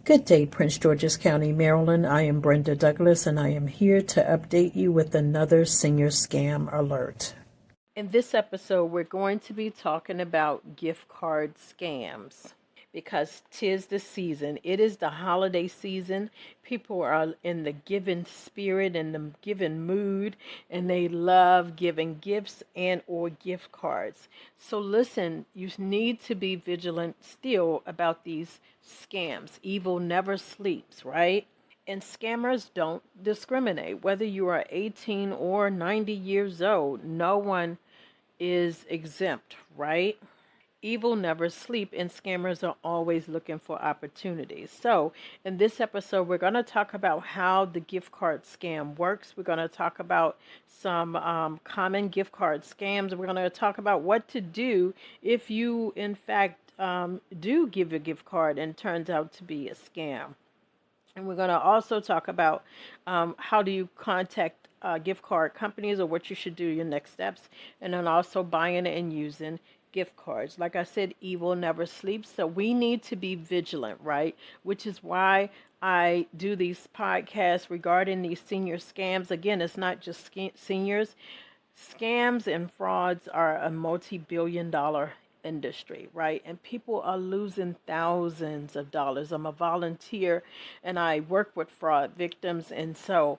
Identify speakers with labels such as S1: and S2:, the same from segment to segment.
S1: Good day, Prince George's County, Maryland. I am Brenda Douglas, and I am here to update you with another senior scam alert. In this episode, we're going to be talking about gift card scams because 'tis the season. It is the holiday season. People are in the giving spirit and the giving mood, and they love giving gifts and or gift cards. So listen, you need to be vigilant still about these scams. Evil never sleeps, right? And scammers don't discriminate. Whether you are 18 or 90 years old, no one is exempt, right? Evil never sleep, and scammers are always looking for opportunities. So in this episode, we're going to talk about how the gift card scam works. We're going to talk about some common gift card scams. We're going to talk about what to do if you in fact do give a gift card and it turns out to be a scam. And we're going to also talk about how do you contact gift card companies, or what you should do, your next steps, and then also buying and using gift cards. Like I said, evil never sleeps, so we need to be vigilant, right? Which is why I do these podcasts regarding these senior scams. Again, it's not just seniors. Scams and frauds are a multi-billion-dollar industry, right? And people are losing thousands of dollars. I'm a volunteer and I work with fraud victims, and so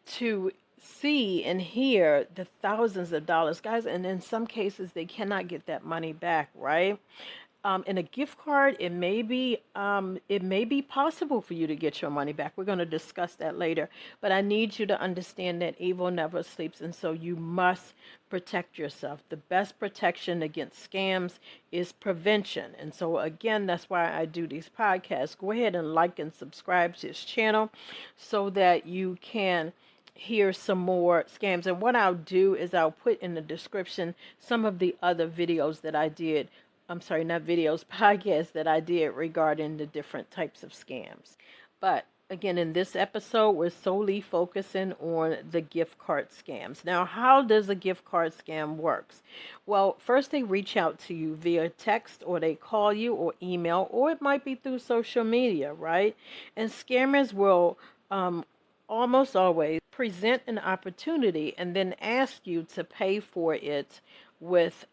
S1: to see and hear the thousands of dollars, guys, and in some cases they cannot get that money back, right? In a gift card, it may be possible for you to get your money back. We're going to discuss that later, but I need you to understand that evil never sleeps, and so you must protect yourself. The best protection against scams is prevention, and so again, that's why I do these podcasts. Go ahead and like and subscribe to this channel so that you can hear some more scams. And what I'll do is I'll put in the description some of the other videos that I did. I'm sorry, not videos, podcasts that I did regarding the different types of scams. But again, in this episode, we're solely focusing on the gift card scams. Now, how does a gift card scam works? Well, first they reach out to you via text, or they call you, or email, or it might be through social media, right? And scammers will almost always present an opportunity and then ask you to pay for it with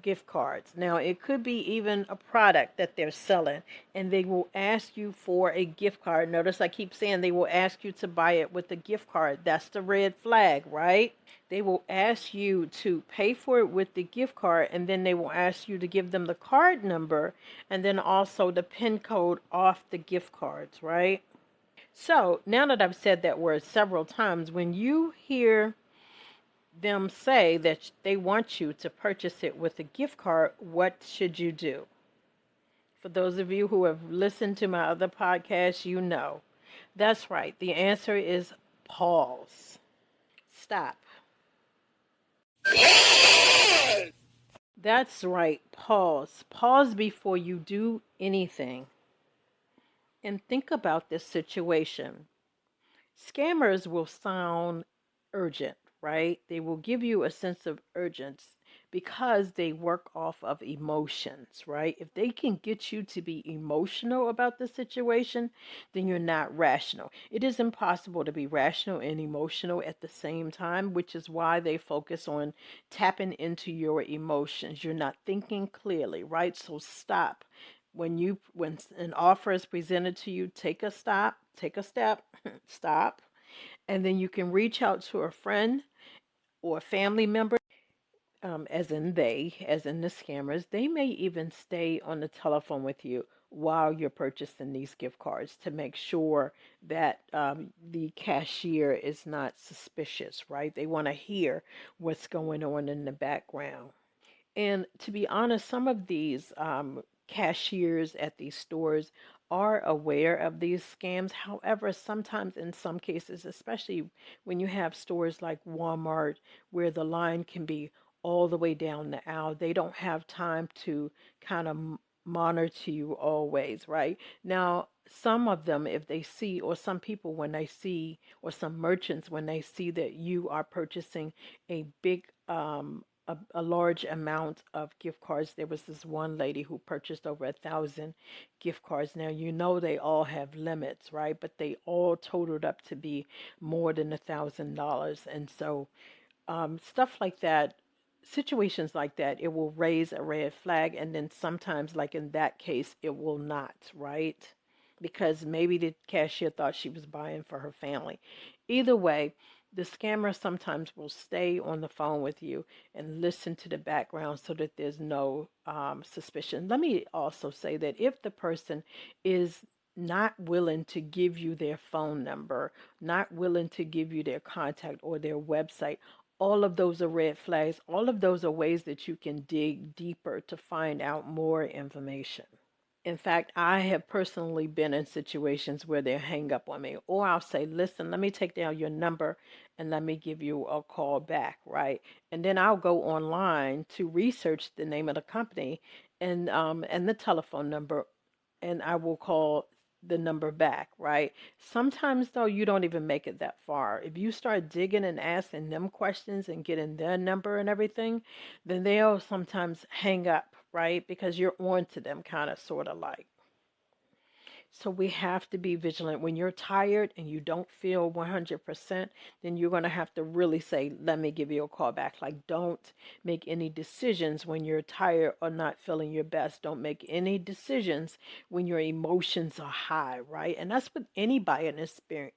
S1: gift cards. Now, it could be even a product that they're selling, and they will ask you for a gift card. Notice I keep saying they will ask you to buy it with a gift card. That's the red flag, right? They will ask you to pay for it with the gift card, and then they will ask you to give them the card number and then also the PIN code off the gift cards, right? So now that I've said that word several times, when you hear them say that they want you to purchase it with a gift card, what should you do? For those of you who have listened to my other podcasts, you know. That's right. The answer is pause. Stop. That's right. Pause. Pause before you do anything. And think about this situation. Scammers will sound urgent, right? They will give you a sense of urgency because they work off of emotions, right? If they can get you to be emotional about the situation, then you're not rational. It is impossible to be rational and emotional at the same time, which is why they focus on tapping into your emotions. You're not thinking clearly, right? So stop. When an offer is presented to you, take a stop, take a step, stop, and then you can reach out to a friend or a family member, as in the scammers. They may even stay on the telephone with you while you're purchasing these gift cards to make sure that the cashier is not suspicious, right? They want to hear what's going on in the background. And to be honest, some of these cashiers at these stores are aware of these scams. However, sometimes in some cases, especially when you have stores like Walmart, where the line can be all the way down the aisle, they don't have time to kind of monitor you always, right? Now, some of them, if they see, or some people when they see, or some merchants when they see that you are purchasing a big a large amount of gift cards. There was this one lady who purchased over 1,000 gift cards. Now, you know, they all have limits, right? But they all totaled up to be more than $1,000. And so stuff like that, situations like that, it will raise a red flag. And then sometimes, like in that case, it will not, right? Because maybe the cashier thought she was buying for her family. Either way, the scammer sometimes will stay on the phone with you and listen to the background so that there's no suspicion. Let me also say that if the person is not willing to give you their phone number, not willing to give you their contact or their website, all of those are red flags. All of those are ways that you can dig deeper to find out more information. In fact, I have personally been in situations where they hang up on me, or I'll say, listen, let me take down your number and let me give you a call back, right? And then I'll go online to research the name of the company and the telephone number, and I will call the number back, right? Sometimes, though, you don't even make it that far. If you start digging and asking them questions and getting their number and everything, then they'll sometimes hang up, right? Because you're on to them, kind of, sort of like. So we have to be vigilant. When you're tired and you don't feel 100%, then you're going to have to really say, let me give you a call back. Like, don't make any decisions when you're tired or not feeling your best. Don't make any decisions when your emotions are high, right? And that's with any buying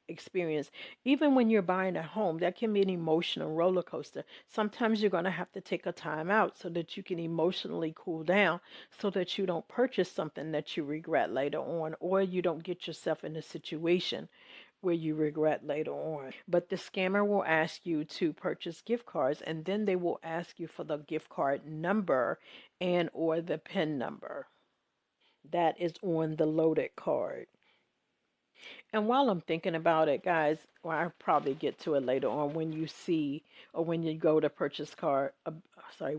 S1: experience. Even when you're buying a home, that can be an emotional roller coaster. Sometimes you're going to have to take a time out so that you can emotionally cool down so that you don't purchase something that you regret later on, or you don't get yourself in a situation where you regret later on. But the scammer will ask you to purchase gift cards, and then they will ask you for the gift card number and or the PIN number that is on the loaded card. And while I'm thinking about it, guys, well, I'll probably get to it later on when you see or when you go to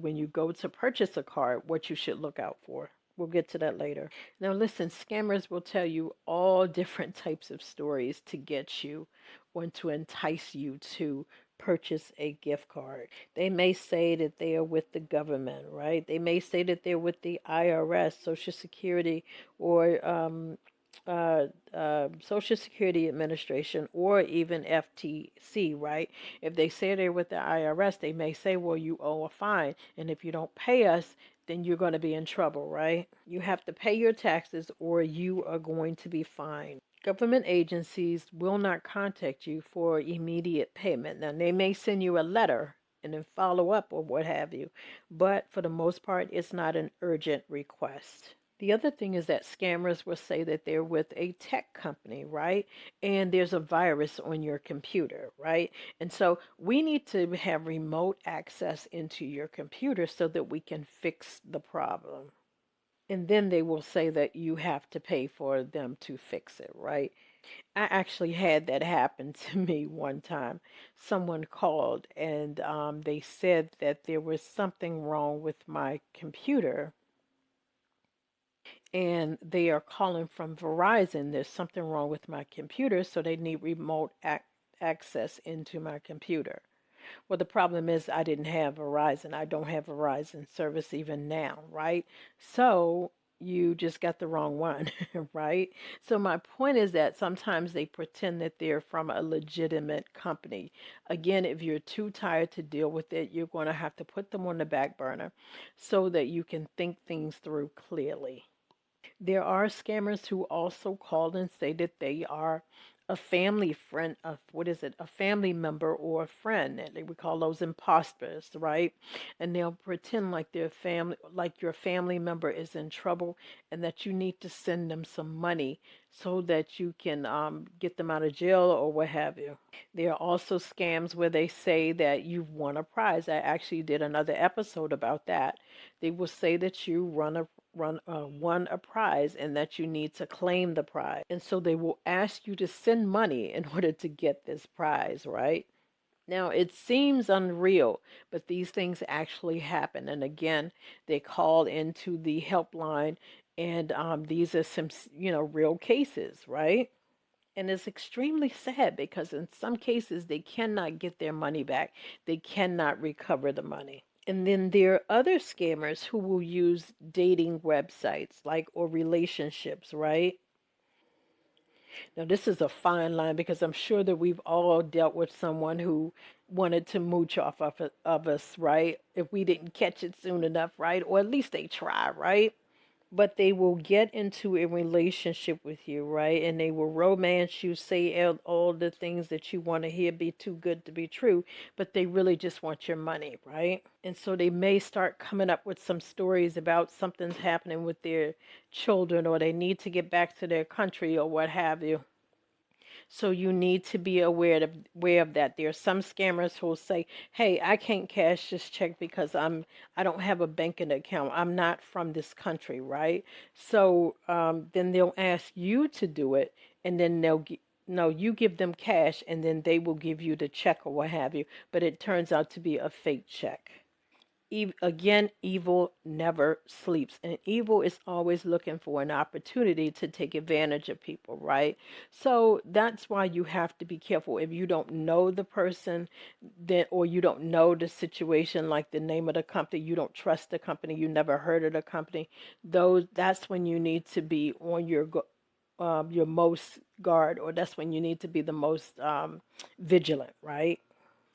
S1: when you go to purchase a card, what you should look out for. We'll get to that later. Now, listen, scammers will tell you all different types of stories to get you or to entice you to purchase a gift card. They may say that they are with the government, right? They may say that they're with the IRS, Social Security, or Social Security Administration, or even FTC, right? If they say they're with the IRS, they may say, well, you owe a fine, and if you don't pay us, then you're going to be in trouble, right? You have to pay your taxes or you are going to be fined. Government agencies will not contact you for immediate payment. Now, they may send you a letter and then follow up or what have you, but for the most part, it's not an urgent request. The other thing is that scammers will say that they're with a tech company, right? And there's a virus on your computer, right? And so we need to have remote access into your computer so that we can fix the problem. And then they will say that you have to pay for them to fix it, right? I actually had that happen to me one time. Someone called and they said that there was something wrong with my computer, and they are calling from Verizon. There's something wrong with my computer, so they need remote access into my computer. Well, the problem is I didn't have Verizon. I don't have Verizon service even now, right? So you just got the wrong one, right? So my point is that sometimes they pretend that they're from a legitimate company. Again, if you're too tired to deal with it, you're going to have to put them on the back burner so that you can think things through clearly. There are scammers who also call and say that they are a family friend of a family member or a friend. And we call those imposters, right? And they'll pretend like their family, like your family member is in trouble and that you need to send them some money so that you can get them out of jail or what have you. There are also scams where they say that you've won a prize. I actually did another episode about that. They will say that you won a prize and that you need to claim the prize. And so they will ask you to send money in order to get this prize, right? Now, it seems unreal, but these things actually happen. And again, they call into the helpline, and these are some, real cases, right? And it's extremely sad because in some cases, they cannot get their money back. They cannot recover the money. And then there are other scammers who will use dating websites, like, or relationships, right? Now, this is a fine line because I'm sure that we've all dealt with someone who wanted to mooch off of us, right? If we didn't catch it soon enough, right? Or at least they try, right? But they will get into a relationship with you, right? And they will romance you, say all the things that you want to hear, be too good to be true, but they really just want your money, right? And so they may start coming up with some stories about something's happening with their children, or they need to get back to their country, or what have you. So you need to be aware of that. There are some scammers who will say, "Hey, I can't cash this check because I don't have a banking account. I'm not from this country, right?" So then they'll ask you to do it, and then no, you give them cash, and then they will give you the check or what have you. But it turns out to be a fake check. Again, evil never sleeps, and evil is always looking for an opportunity to take advantage of people, right? So that's why you have to be careful. If you don't know the person, then, or you don't know the situation, like the name of the company, you don't trust the company, you never heard of the company, that's when you need to be on your most guard, or that's when you need to be the most vigilant, right?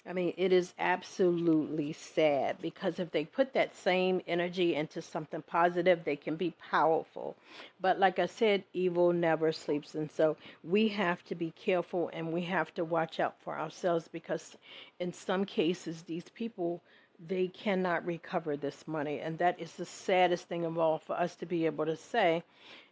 S1: I mean, it is absolutely sad because if they put that same energy into something positive, they can be powerful. But like I said, evil never sleeps. And so we have to be careful, and we have to watch out for ourselves, because in some cases, these people, they cannot recover this money. And that is the saddest thing of all, for us to be able to say.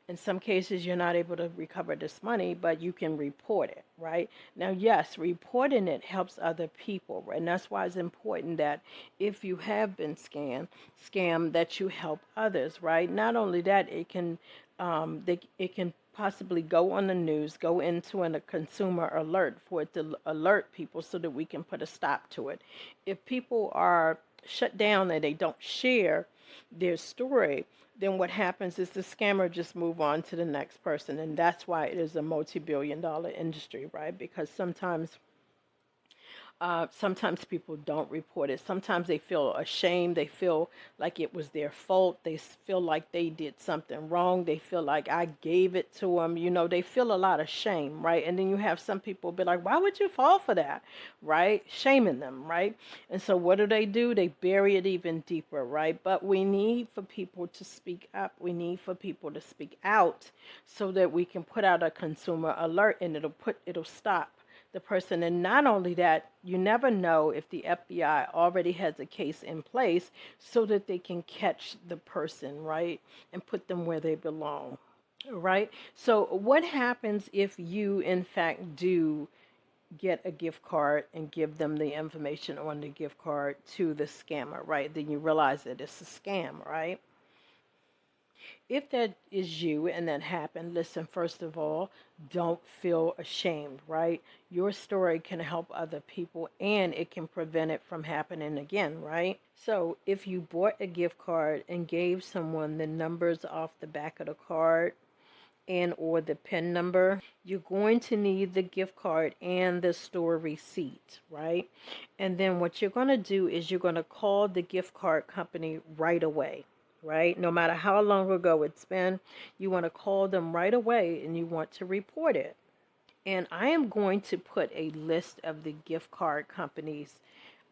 S1: In some cases, you're not able to recover this money, but you can report it, right? Now, yes, reporting it helps other people, right? And that's why it's important that if you have been scammed, that you help others, right? Not only that, it can possibly go on the news, go into a consumer alert, for it to alert people so that we can put a stop to it. If people are shut down and they don't share their story, then what happens is the scammer just move on to the next person. And that's why it is a multi-billion-dollar industry, right? Because sometimes people don't report it. Sometimes they feel ashamed. They feel like it was their fault. They feel like they did something wrong. They feel like I gave it to them. You know, they feel a lot of shame, right? And then you have some people be like, why would you fall for that, right? Shaming them, right? And so what do? They bury it even deeper, right? But we need for people to speak up. We need for people to speak out so that we can put out a consumer alert, and it'll stop the person. And not only that, you never know if the FBI already has a case in place so that they can catch the person, right, and put them where they belong, right? So what happens if you in fact do get a gift card and give them the information on the gift card to the scammer, right? Then you realize that it's a scam, right? If that is you and that happened, listen, first of all, don't feel ashamed, right? Your story can help other people, and it can prevent it from happening again, right? So if you bought a gift card and gave someone the numbers off the back of the card and or the PIN number, you're going to need the gift card and the store receipt, right? And then what you're going to do is you're going to call the gift card company right away, right? No matter how long ago it's been, you want to call them right away and you want to report it. And I am going to put a list of the gift card companies.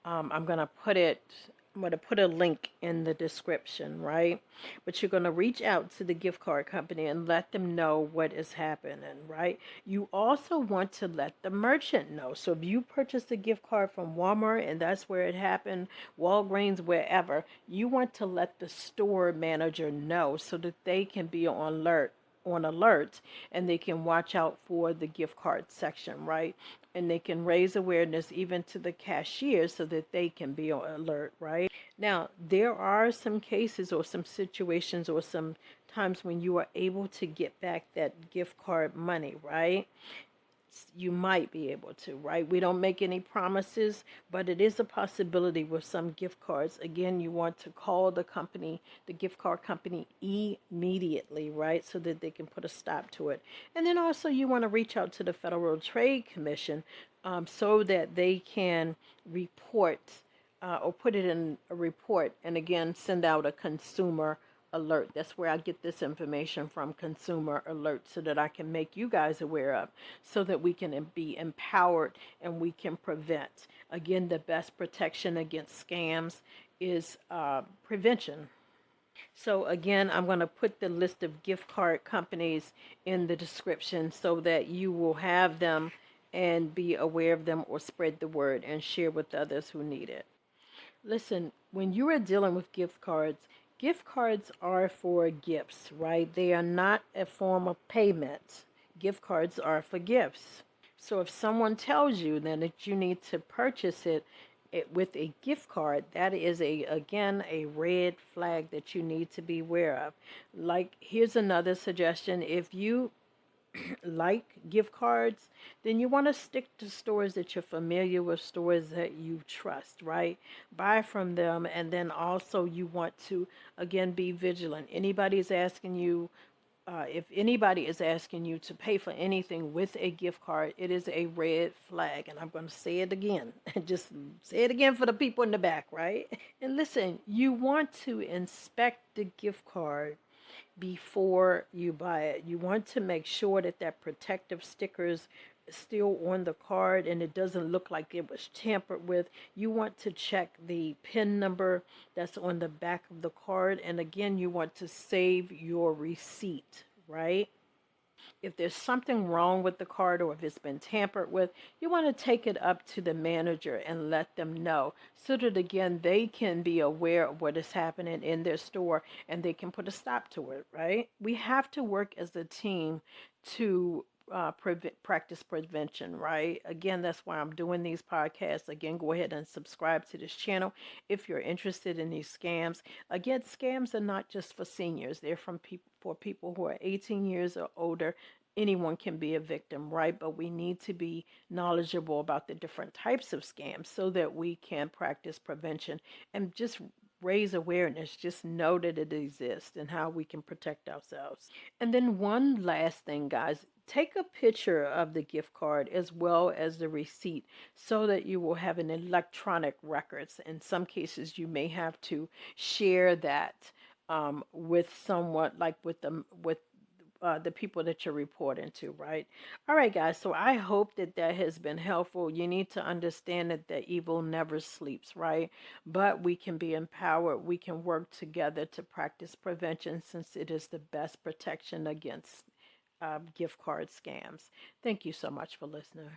S1: I'm going to put a link in the description, right? But you're going to reach out to the gift card company and let them know what is happening, right? You also want to let the merchant know. So if you purchased a gift card from Walmart and that's where it happened, Walgreens, wherever, you want to let the store manager know so that they can be on alert, and they can watch out for the gift card section, right? And they can raise awareness even to the cashier so that they can be on alert, right? Now, there are some cases or some situations or some times when you are able to get back that gift card money, right? You might be able to, right? We don't make any promises, but it is a possibility with some gift cards. Again, you want to call the company, the gift card company, immediately, right? So that they can put a stop to it. And then also you want to reach out to the Federal Trade Commission so that they can report or put it in a report, and again, send out a consumer alert. That's where I get this information from, consumer alert, so that I can make you guys aware of, so that we can be empowered and we can prevent. Again, the best protection against scams is prevention. So again, I'm going to put the list of gift card companies in the description so that you will have them and be aware of them, or spread the word and share with others who need it. Listen, when you are dealing with gift cards are for gifts, right? They are not a form of payment. Gift cards are for gifts. So if someone tells you then that you need to purchase it with a gift card, that is again a red flag that you need to be aware of. Like, here's another suggestion: if you like gift cards, then you want to stick to stores that you're familiar with, stores that you trust, right? Buy from them, and then also you want to again be vigilant. If anybody is asking you to pay for anything with a gift card, it is a red flag. And I'm going to say it again. Just say it again for the people in the back, right? And listen, you want to inspect the gift card before you buy it. You want to make sure that that protective sticker is still on the card and it doesn't look like it was tampered with. You want to check the PIN number that's on the back of the card, and again, you want to save your receipt, right? If there's something wrong with the card, or if it's been tampered with, you want to take it up to the manager and let them know, so that again they can be aware of what is happening in their store and they can put a stop to it, right? We have to work as a team to practice prevention, right? Again, that's why I'm doing these podcasts. Again, go ahead and subscribe to this channel if you're interested in these scams. Again, scams are not just for seniors. They're for people who are 18 years or older. Anyone can be a victim, right? But we need to be knowledgeable about the different types of scams so that we can practice prevention and just raise awareness, just know that it exists and how we can protect ourselves. And then one last thing, guys, take a picture of the gift card as well as the receipt, so that you will have an electronic records. In some cases, you may have to share that with someone, like with the people that you're reporting to, right? All right, guys. So I hope that that has been helpful. You need to understand that the evil never sleeps, right? But we can be empowered. We can work together to practice prevention, since it is the best protection against gift card scams. Thank you so much for listening.